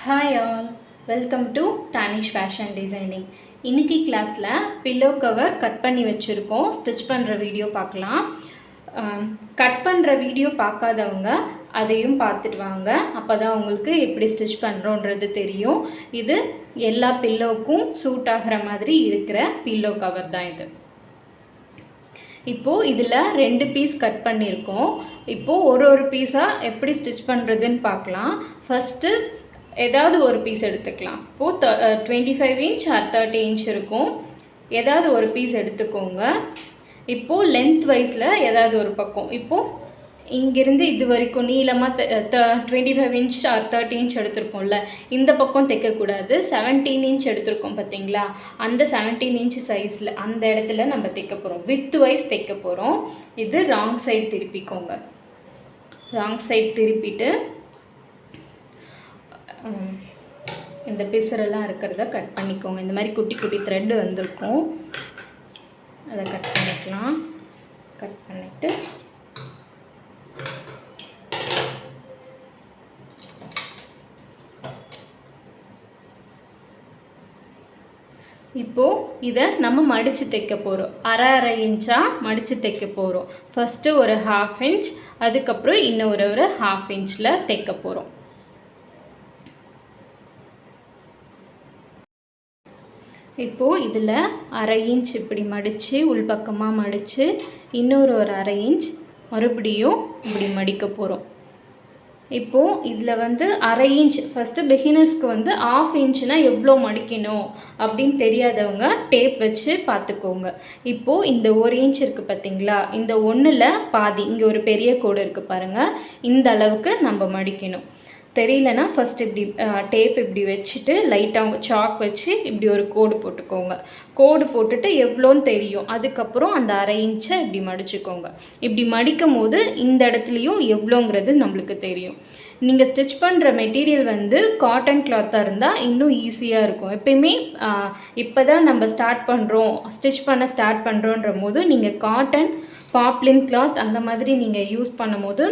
Hi all, welcome to Tanish Fashion Designing. இன்னைக்கு கிளாஸில் pillow cover cut பண்ணி வச்சுருக்கோம். ஸ்டிச் பண்ணுற வீடியோ பார்க்கலாம். கட் பண்ணுற வீடியோ பார்க்காதவங்க அதையும் பார்த்துட்டு வாங்க. அப்போ தான் உங்களுக்கு எப்படி ஸ்டிச் பண்ணுறோன்றது தெரியும். இது எல்லா பில்லோவுக்கும் சூட் ஆகிற மாதிரி இருக்கிற பில்லோ கவர் தான் இது. இப்போது இதில் 2 பீஸ் கட் பண்ணியிருக்கோம். இப்போது ஒரு பீஸாக எப்படி ஸ்டிச் பண்ணுறதுன்னு பார்க்கலாம். ஃபஸ்ட்டு ஏதாவது ஒரு பீஸ் எடுத்துக்கலாம். இப்போது 25 இன்ச் ஆர் 30 இன்ச் இருக்கும். ஏதாவது ஒரு பீஸ் எடுத்துக்கோங்க. இப்போது லென்த் வைஸில் ஏதாவது ஒரு பக்கம், இப்போது இங்கேருந்து இது வரைக்கும் நீளமாக 25 இன்ச் ஆர் 30 இன்ச் எடுத்துருக்கோம்ல, இந்த பக்கம் தைக்கக்கூடாது. 17 இன்ச் எடுத்துருக்கோம் பார்த்தீங்களா, அந்த 17 இன்ச் சைஸில் அந்த இடத்துல நம்ம தைக்க போகிறோம். வித் வைஸ் தைக்க போகிறோம். இது ராங் சைடு திருப்பிக்கோங்க. ராங் சைடு திருப்பிட்டு இந்த பிசரெல்லாம் இருக்கிறத கட் பண்ணிக்கோங்க. இந்த மாதிரி குட்டி குட்டி த்ரெட் வந்திருக்கும், அதை கட் பண்ணிக்கலாம். கட் பண்ணிவிட்டு இப்போது இதை நம்ம மடித்து தைக்க போகிறோம். அரை இன்ச்சாக மடித்து தைக்க போகிறோம். ஃபஸ்ட்டு ஒரு 1/2 இன்ச், அதுக்கப்புறம் இன்னும் ஒரு 1/2 இன்ச்சில் தைக்க போகிறோம். இப்போது இதில் அரை இன்ச் இப்படி மடித்து உள்பக்கமாக மடித்து இன்னொரு அரை இன்ச் மறுபடியும் இப்படி மடிக்க போகிறோம். இப்போது இதில் அரை இன்ச் ஃபஸ்ட்டு பிகினர்ஸ்க்கு 1/2 இன்ச்னால் எவ்வளோ மடிக்கணும் அப்படின்னு தெரியாதவங்க டேப் வச்சு பார்த்துக்கோங்க. இப்போது இந்த 1 இன்ச் இருக்குது பார்த்தீங்களா, இந்த 1ல் பாதி, இங்கே ஒரு பெரிய கோடு இருக்குது பாருங்கள், இந்த அளவுக்கு நம்ம மடிக்கணும். தெரியலனா ஃபஸ்ட் இப்படி டேப் இப்படி வச்சுட்டு லைட்டாக அவங்க சாக் வச்சு இப்படி ஒரு கோடு போட்டுக்கோங்க. கோடு போட்டுட்டு எவ்வளோன்னு தெரியும். அதுக்கப்புறம் அந்த அரை இன்ச்சை இப்படி மடிச்சுக்கோங்க. இப்படி மடிக்கும் போது இந்த இடத்துலையும் எவ்வளோங்கிறது நம்மளுக்கு தெரியும். நீங்கள் ஸ்டிச் பண்ணுற மெட்டீரியல் காட்டன் கிளாத்தாக இருந்தால் இன்னும் ஈஸியாக இருக்கும். எப்பயுமே இப்போ தான் நம்ம ஸ்டார்ட் பண்ணுறோம், ஸ்டிச் பண்ண ஸ்டார்ட் பண்ணுறோன்ற போது நீங்கள் காட்டன், பாப்லின் கிளாத் அந்த மாதிரி நீங்கள் யூஸ் பண்ணும் போது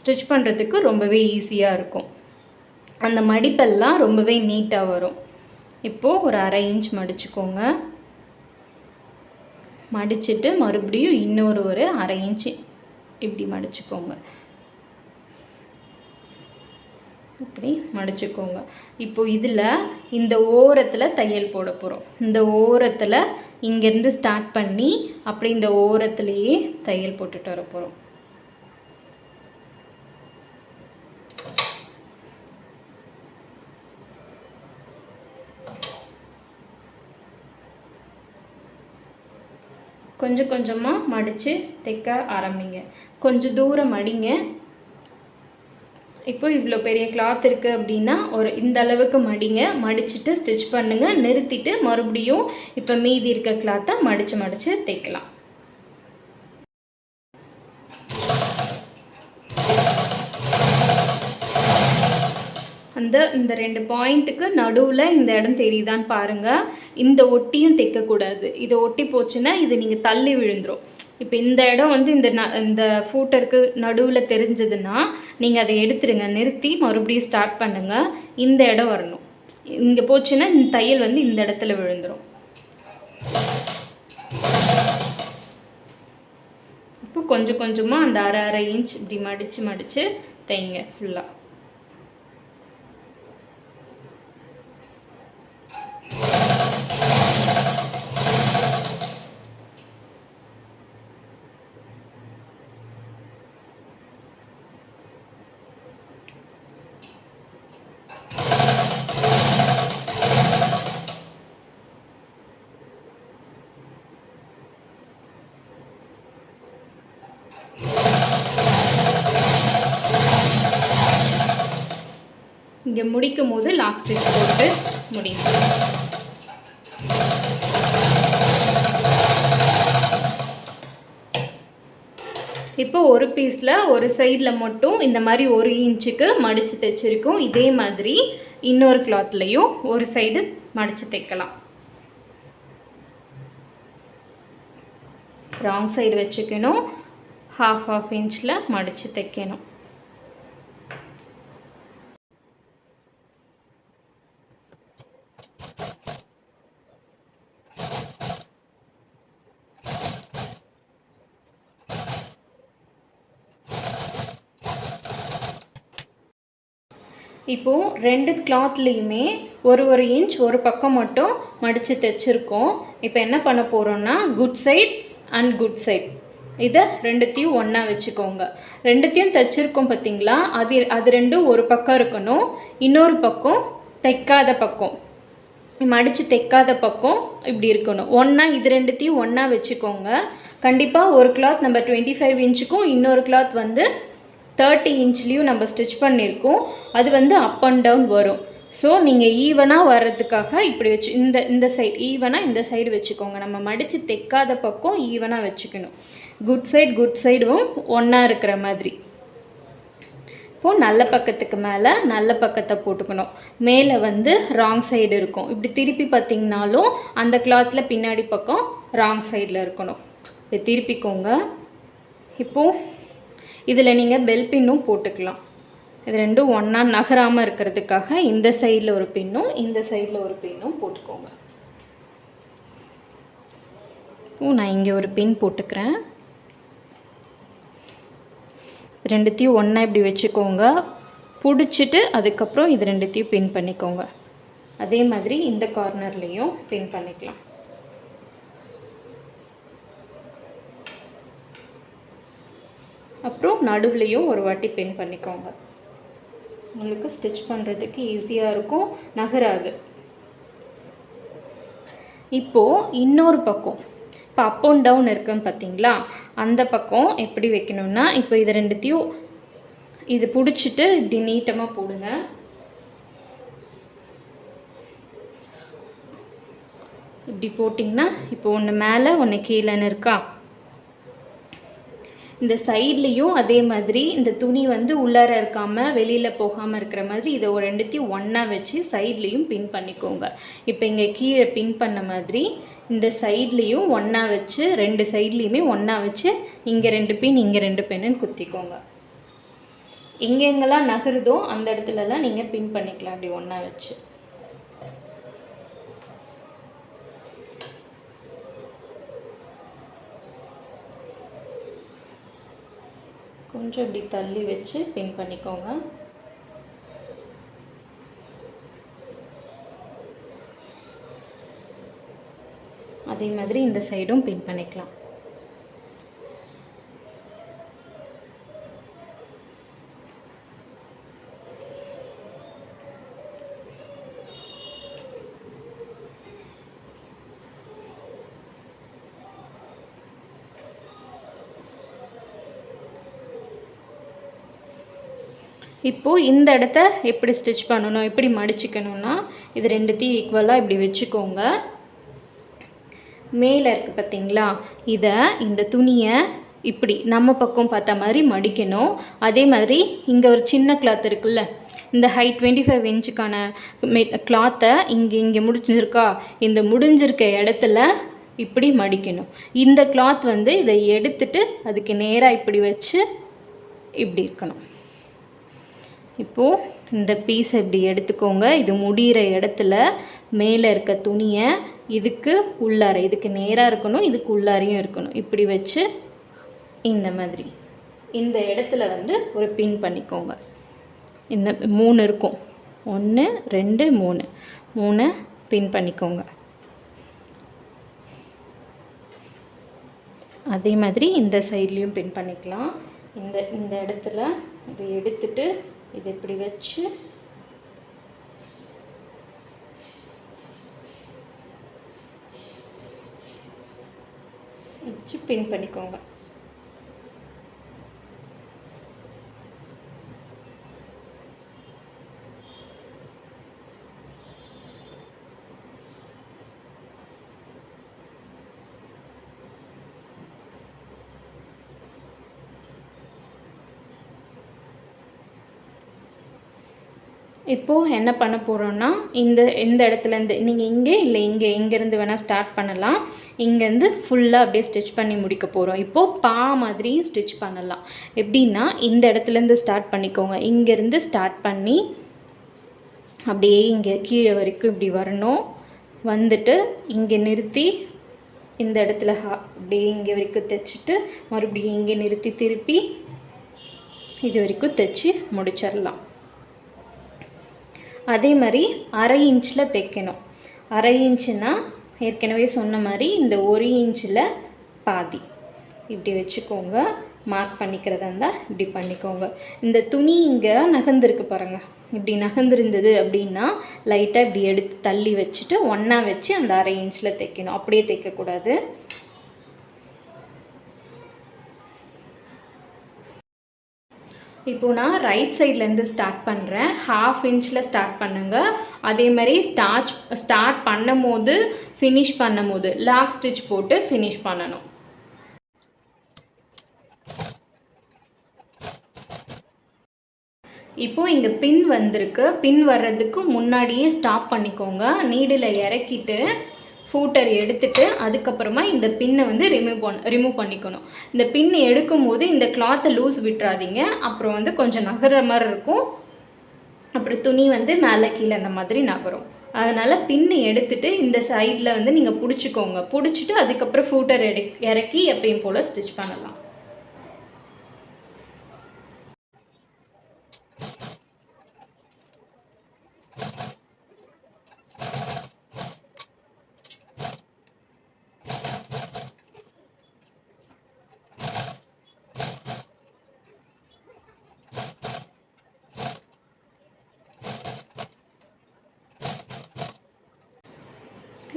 ஸ்டிச் பண்ணுறதுக்கு ரொம்பவே ஈஸியாக இருக்கும். அந்த மடிப்பெல்லாம் ரொம்பவே நீட்டாக வரும். இப்போது ஒரு அரை இன்ச் மடிச்சுக்கோங்க. மடிச்சுட்டு மறுபடியும் இன்னொரு அரை இன்ச்சு இப்படி மடிச்சுக்கோங்க. இப்படி மடிச்சுக்கோங்க. இப்போது இதில் இந்த ஓரத்தில் தையல் போட போகிறோம். இந்த ஓரத்தில் இங்கேருந்து ஸ்டார்ட் பண்ணி அப்படி இந்த ஓரத்துலேயே தையல் போட்டுட்டு வர போகிறோம். கொஞ்சம் கொஞ்சமாக மடித்து தைக்க ஆரம்பிங்க. கொஞ்சம் தூரம் மடிங்க. இப்போ இவ்வளோ பெரிய கிளாத் இருக்குது அப்படின்னா இந்த அளவுக்கு மடிங்க. மடிச்சுட்டு ஸ்டிச் பண்ணுங்கள். நிறுத்திட்டு மறுபடியும் இப்போ மீதி இருக்க கிளாத்தை மடித்து தைக்கலாம். இந்த 2 பாயிண்ட்டுக்கு நடுவில் இந்த இடம் தெரியுதான்னு பாருங்கள். இந்த ஒட்டியும் தைக்கக்கூடாது. இதை ஒட்டி போச்சுன்னா இது நீங்கள் தள்ளி விழுந்துடும். இப்போ இந்த இடம் இந்த ஃபூட்டருக்கு நடுவில் தெரிஞ்சதுன்னா நீங்கள் அதை எடுத்துடுங்க. நிறுத்தி மறுபடியும் ஸ்டார்ட் பண்ணுங்கள். இந்த இடம் வரணும். இங்கே போச்சுன்னா இந்த தையல் இந்த இடத்துல விழுந்துடும். இப்போ கொஞ்சம் கொஞ்சமாக அந்த அரை இன்ச் இப்படி மடித்து தைங்க ஃபுல்லாக. இங்கே முடிக்கும் போது லாக் ஸ்டிச் போட்டு முடியும். இப்போ ஒரு பீஸில் ஒரு சைடில் மட்டும் இந்த மாதிரி 1 இன்ச்சுக்கு மடித்து தைச்சிருக்கோம். இதே மாதிரி இன்னொரு கிளாத்லேயும் ஒரு சைடு மடித்து தைக்கலாம். ராங் சைடு வச்சுக்கணும். 1/2 இன்ச்சில் மடித்து தைக்கணும். இப்போது 2 கிளாத்லேயுமே ஒரு இன்ச் ஒரு பக்கம் மட்டும் மடித்து தைச்சிருக்கோம். இப்போ என்ன பண்ண போகிறோன்னா good side and good side இதை ரெண்டுத்தையும் ஒன்றா வச்சுக்கோங்க. ரெண்டுத்தையும் தைச்சிருக்கோம் பார்த்தீங்களா, அது ரெண்டும் ஒரு பக்கம் இருக்கணும், இன்னொரு பக்கம் தைக்காத பக்கம், மடித்து தைக்காத பக்கம் இப்படி இருக்கணும். ஒன்றா இது ரெண்டுத்தையும் ஒன்றா வச்சுக்கோங்க. கண்டிப்பாக ஒரு கிளாத் நம்ம 25 இன்ச்சுக்கும் இன்னொரு கிளாத் வந்து 30 இன்ச்லேயும் நம்ம ஸ்டிச் பண்ணியிருக்கோம். அது வந்து அப் அண்ட் டவுன் வரும். ஸோ நீங்கள் ஈவனாக வர்றதுக்காக இப்படி வச்சு இந்த சைடு ஈவனாக இந்த சைடு வச்சுக்கோங்க. நம்ம மடித்து தைக்காத பக்கம் ஈவனாக வச்சுக்கணும். குட் சைடும் ஒன்றா இருக்கிற மாதிரி. இப்போது நல்ல பக்கத்துக்கு மேலே நல்ல பக்கத்தை போட்டுக்கணும். மேலே வந்து ராங் சைடு இருக்கும். இப்படி திருப்பி பார்த்திங்கனாலும் அந்த கிளாத்தில் பின்னாடி பக்கம் ராங் சைடில் இருக்கணும். இப்போ திருப்பிக்கோங்க. இப்போது இதில் நீங்கள் பெல் பின்னும் போட்டுக்கலாம். இது ரெண்டும் ஒன்றா நகராமல் இருக்கிறதுக்காக இந்த சைடில் ஒரு பின்னும் இந்த சைடில் ஒரு பின்னும் போட்டுக்கோங்க. இப்போது நான் இங்கே ஒரு பின் போட்டுக்கிறேன். ரெண்டுத்தையும் ஒன்றா இப்படி வச்சுக்கோங்க. பிடிச்சிட்டு அதுக்கப்புறம் இது ரெண்டுத்தையும் பின் பண்ணிக்கோங்க. அதே மாதிரி இந்த கார்னர்லேயும் பின் பண்ணிக்கலாம். அப்புறம் நடுவுலையும் ஒரு வாட்டி பின் பண்ணிக்கோங்க. உங்களுக்கு ஸ்டிச் பண்ணுறதுக்கு ஈஸியாக இருக்கும், நகராது. இப்போது இன்னொரு பக்கம் இப்போ அப் அண்ட் டவுன் இருக்குன்னு பார்த்தீங்களா, அந்த பக்கம் எப்படி வைக்கணும்னா, இப்போ இது ரெண்டுத்தையும் இது பிடிச்சிட்டு இப்படி நீட்டமாக போடுங்க. இப்படி போட்டிங்கன்னா இப்போ ஒன்று மேலே ஒன்று கீழேன்னு இருக்கா. இந்த சைட்லேயும் அதே மாதிரி இந்த துணி வந்து உள்ளார இருக்காமல் வெளியில் போகாமல் இருக்கிற மாதிரி இதை ஒரு ரெண்டுத்தையும் ஒன்றா வச்சு சைட்லேயும் பின் பண்ணிக்கோங்க. இப்போ இங்கே கீழே பின் பண்ண மாதிரி இந்த சைட்லேயும் ஒன்றா வச்சு ரெண்டு சைட்லேயுமே ஒன்றா வச்சு இங்கே 2 பின் இங்கே 2 பின்னு குத்திக்கோங்க. எங்கெங்கெல்லாம் நகருதோ அந்த இடத்துலலாம் நீங்கள் பின் பண்ணிக்கலாம் அப்படி ஒன்றா வச்சு. கொஞ்சம் இப்படி தள்ளி வச்சு பின் பண்ணிக்கோங்க. அதே மாதிரி இந்த சைடும் பின் பண்ணிக்கலாம். இப்போது இந்த இடத்த எப்படி ஸ்டிச் பண்ணணும், எப்படி மடிச்சுக்கணுன்னா, இது ரெண்டுத்தையும் ஈக்குவலாக இப்படி வச்சுக்கோங்க. மேலே இருக்குது பார்த்தீங்களா, இதை இந்த துணியை இப்படி நம்ம பக்கம் பார்த்த மாதிரி மடிக்கணும். அதே மாதிரி இங்கே ஒரு சின்ன கிளாத் இருக்குல்ல, இந்த ஹைட் 25 இன்ச்சுக்கான கிளாத்தை இங்கே முடிஞ்சிருக்கா, இந்த முடிஞ்சிருக்க இடத்துல இப்படி மடிக்கணும். இந்த கிளாத் வந்து இதை எடுத்துட்டு அதுக்கு நேராக இப்படி வச்சு இப்படி இருக்கணும். இப்போது இந்த பீஸை இப்படி எடுத்துக்கோங்க. இது முடிகிற இடத்துல மேலே இருக்க துணியை இதுக்கு உள்ளார, இதுக்கு நேராக இருக்கணும், இதுக்கு உள்ளாரையும் இருக்கணும். இப்படி வச்சு இந்த மாதிரி இந்த இடத்துல வந்து ஒரு பின் பண்ணிக்கோங்க. இந்த 3 இருக்கும், 1 2 3 பின் பண்ணிக்கோங்க. அதே மாதிரி இந்த சைட்லேயும் பின் பண்ணிக்கலாம். இந்த இடத்துல இதை எடுத்துட்டு இதை இப்படி வச்சு பின் பண்ணிக்கோங்க. இப்போது என்ன பண்ண போகிறோன்னா, இந்த இடத்துலேருந்து நீங்கள் இங்கே இல்லை இங்கேருந்து வேணால் ஸ்டார்ட் பண்ணலாம். இங்கேருந்து ஃபுல்லாக அப்படியே ஸ்டிச் பண்ணி முடிக்க போகிறோம். இப்போது பா மாதிரி ஸ்டிச் பண்ணலாம். எப்படின்னா, இந்த இடத்துலேருந்து ஸ்டார்ட் பண்ணிக்கோங்க. இங்கேருந்து ஸ்டார்ட் பண்ணி அப்படியே இங்கே கீழே வரைக்கும் இப்படி வரணும். வந்துட்டு இங்கே நிறுத்தி இந்த இடத்துல அப்படியே இங்கே வரைக்கும் தைச்சிட்டு மறுபடியும் இங்கே நிறுத்தி திருப்பி இது வரைக்கும் தைச்சி முடிச்சிடலாம். அதே மாதிரி அரை இன்ச்சில் தைக்கணும். அரை இன்ச்சுன்னா ஏற்கனவே சொன்ன மாதிரி இந்த 1 இன்ச்சில் பாதி இப்படி வச்சுக்கோங்க. மார்க் பண்ணிக்கிறதா இருந்தால் இப்படி பண்ணிக்கோங்க. இந்த துணி இங்கே நகர்ந்துருக்கு பாருங்கள், இப்படி நகர்ந்துருந்தது அப்படின்னா லைட்டாக இப்படி எடுத்து தள்ளி வச்சுட்டு ஒன்றா வச்சு அந்த அரை இன்ச்சில் தைக்கணும். அப்படியே தைக்கக்கூடாது. இப்போது நான் ரைட் சைட்லேருந்து ஸ்டார்ட் பண்ணுறேன். 1/2 இன்ச்சில் ஸ்டார்ட் பண்ணுங்கள். அதே மாதிரி ஸ்டார்ட் பண்ணும் போது ஃபினிஷ் பண்ணும் போது லாக் ஸ்டிச் போட்டு ஃபினிஷ் பண்ணணும். இப்போது இங்கே பின் வந்திருக்கு. பின் வர்றதுக்கு முன்னாடியே ஸ்டாப் பண்ணிக்கோங்க. நீடில் இறக்கிட்டு ஃபூட்டர் எடுத்துட்டு அதுக்கப்புறமா இந்த பின்னை வந்து ரிமூவ் பண்ணிக்கணும். இந்த பின் எடுக்கும் போது இந்த கிளாத்தை லூஸ் விட்டுறாதீங்க. அப்புறம் வந்து கொஞ்சம் நகர்ற மாதிரி இருக்கும். அப்புறம் துணி வந்து மேலே கீழே அந்த மாதிரி நகரும். அதனால் பின்னு எடுத்துகிட்டு இந்த சைடில் வந்து நீங்கள் பிடிச்சிக்கோங்க. பிடிச்சிட்டு அதுக்கப்புறம் ஃபூட்டர் இறக்கி எப்பயும் போல் ஸ்டிச் பண்ணலாம்.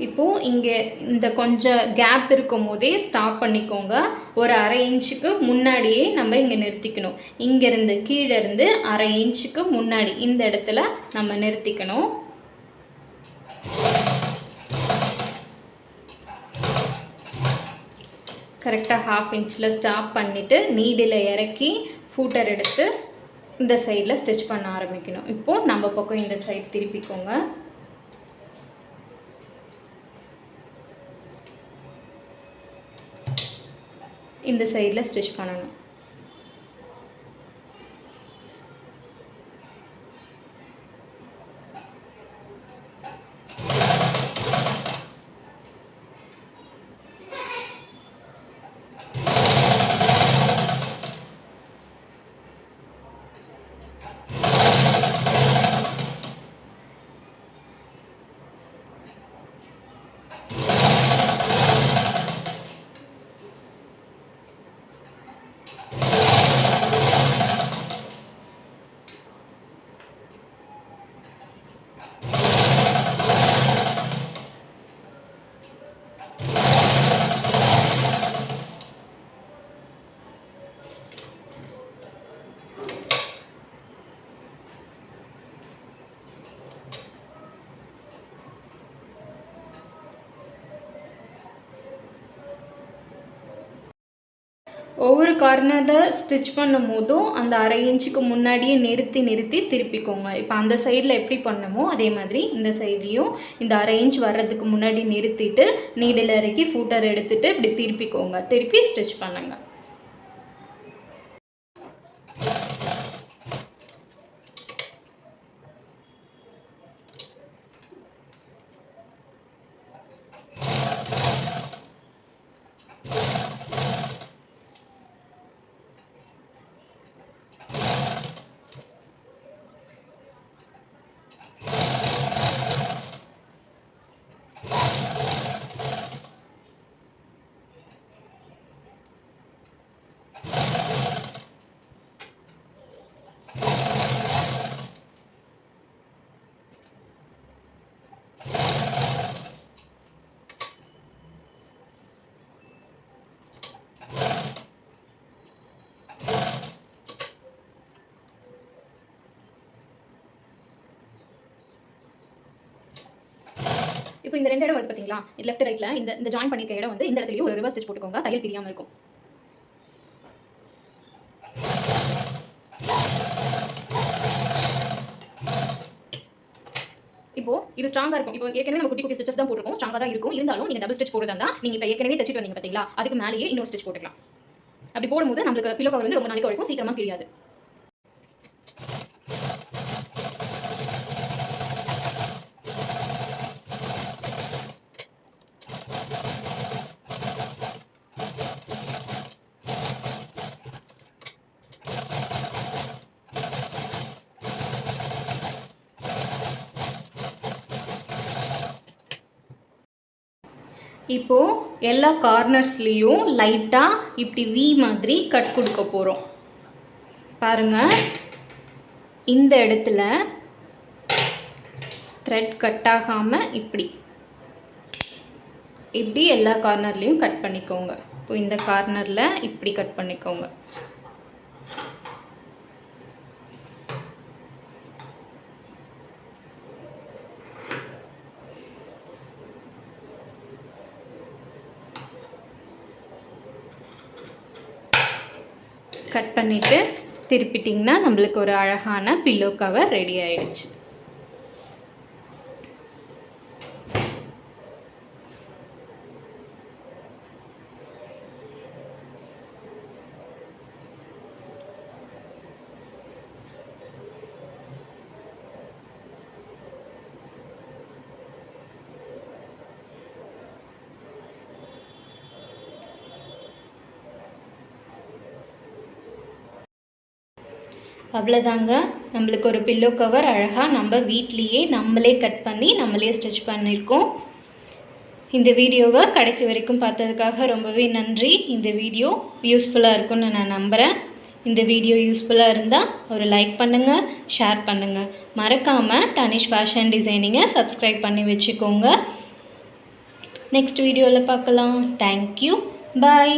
இப்போது இங்கே இந்த கொஞ்சம் கேப் இருக்கும் போதே ஸ்டாப் பண்ணிக்கோங்க. ஒரு அரை இன்ச்சுக்கு முன்னாடியே நம்ம இங்கே நிறுத்திக்கணும். இங்கேருந்து கீழே இருந்து அரை இன்ச்சுக்கு முன்னாடி இந்த இடத்துல நம்ம நிறுத்திக்கணும். கரெக்டாக 1/2 இன்ச்சில் ஸ்டாப் பண்ணிவிட்டு நீடில் இறக்கி ஃபூட்டர் எடுத்து இந்த சைடில் ஸ்டிச் பண்ண ஆரம்பிக்கணும். இப்போது நம்ம பக்கம் இந்த சைடு திருப்பிக்கோங்க. இந்த சைடில் ஸ்டிச் பண்ணணும். ஒவ்வொரு கார்னரில் ஸ்டிச் பண்ணும் போதும் அந்த அரை இன்ச்சுக்கு முன்னாடியே நிறுத்தி திருப்பிக்கோங்க. இப்போ அந்த சைடில் எப்படி பண்ணமோ அதே மாதிரி இந்த சைட்லேயும் இந்த அரை இன்ச் வர்றதுக்கு முன்னாடி நிறுத்திட்டு நீடில் இறக்கி ஃபூட்டர் எடுத்துகிட்டு இப்படி திருப்பிக்கோங்க. திருப்பி ஸ்டிச் பண்ணுங்கள். இப்போ இந்த ரெண்டு இடம் வருது பார்த்தீங்களா, லெஃப்ட் ரைட்டில் இந்த ஜாயின் பண்ணிக்க இடம் வந்து இந்த இடத்துலையும் ஒரு ரிவர்ஸ் ஸ்டிச் போட்டுக்கோங்க. தையல் பிரியாமல் இருக்கும். இப்போ இது ஸ்ட்ராங்காக இருக்கும். இப்போ ஏற்கனவே நம்ம குட்டி ஸ்டிச்சஸ் தான் போட்டுருக்கோம், ஸ்ட்ராங்காக தான் இருக்கும். இருந்தாலும் நீங்கள் டபுள் ஸ்டிச் போடுறதா இருந்தால் நீங்கள் இப்போ ஏற்கனவே தைச்சிட்டு வந்தீங்க பார்த்தீங்களா, அதுக்கு மேலேயே இன்னொரு ஸ்டிச் போட்டுக்கலாம். அப்படி போடும்போது நம்மளுக்கு பில்லோ கவர் வந்து ரொம்ப நாளைக்கு வரைக்கும் சீக்கிரமாக கிழியாது. இப்போது எல்லா கார்னர்ஸ்லேயும் லைட்டாக இப்படி வி மாதிரி கட் கொடுக்க போகிறோம். பாருங்கள், இந்த இடத்துல த்ரெட் கட் ஆகாமல் இப்படி எல்லா கார்னர்லேயும் கட் பண்ணிக்கோங்க. இப்போ இந்த கார்னரில் இப்படி கட் பண்ணிக்கோங்க. கட் பண்ணிவிட்டு திருப்பிட்டிங்கன்னா நம்மளுக்கு ஒரு அழகான பில்லோ கவர் ரெடி ஆயிடுச்சு. அவ்வளோதாங்க, நம்மளுக்கு ஒரு பில்லோ கவர் அழகாக நம்ம வீட்லேயே நம்மளே கட் பண்ணி நம்மளே ஸ்டிச் பண்ணியிருக்கோம். இந்த வீடியோவை கடைசி வரைக்கும் பார்த்ததுக்காக ரொம்பவே நன்றி. இந்த வீடியோ யூஸ்ஃபுல்லாக இருக்கும்னு நான் நம்புகிறேன். இந்த வீடியோ யூஸ்ஃபுல்லாக இருந்தால் ஒரு லைக் பண்ணுங்கள், ஷேர் பண்ணுங்கள். மறக்காமல் தனிஷ் ஃபேஷன் டிசைனிங்கை சப்ஸ்கிரைப் பண்ணி வச்சுக்கோங்க. நெக்ஸ்ட் வீடியோவில் பார்க்கலாம். தேங்க்யூ, பாய்.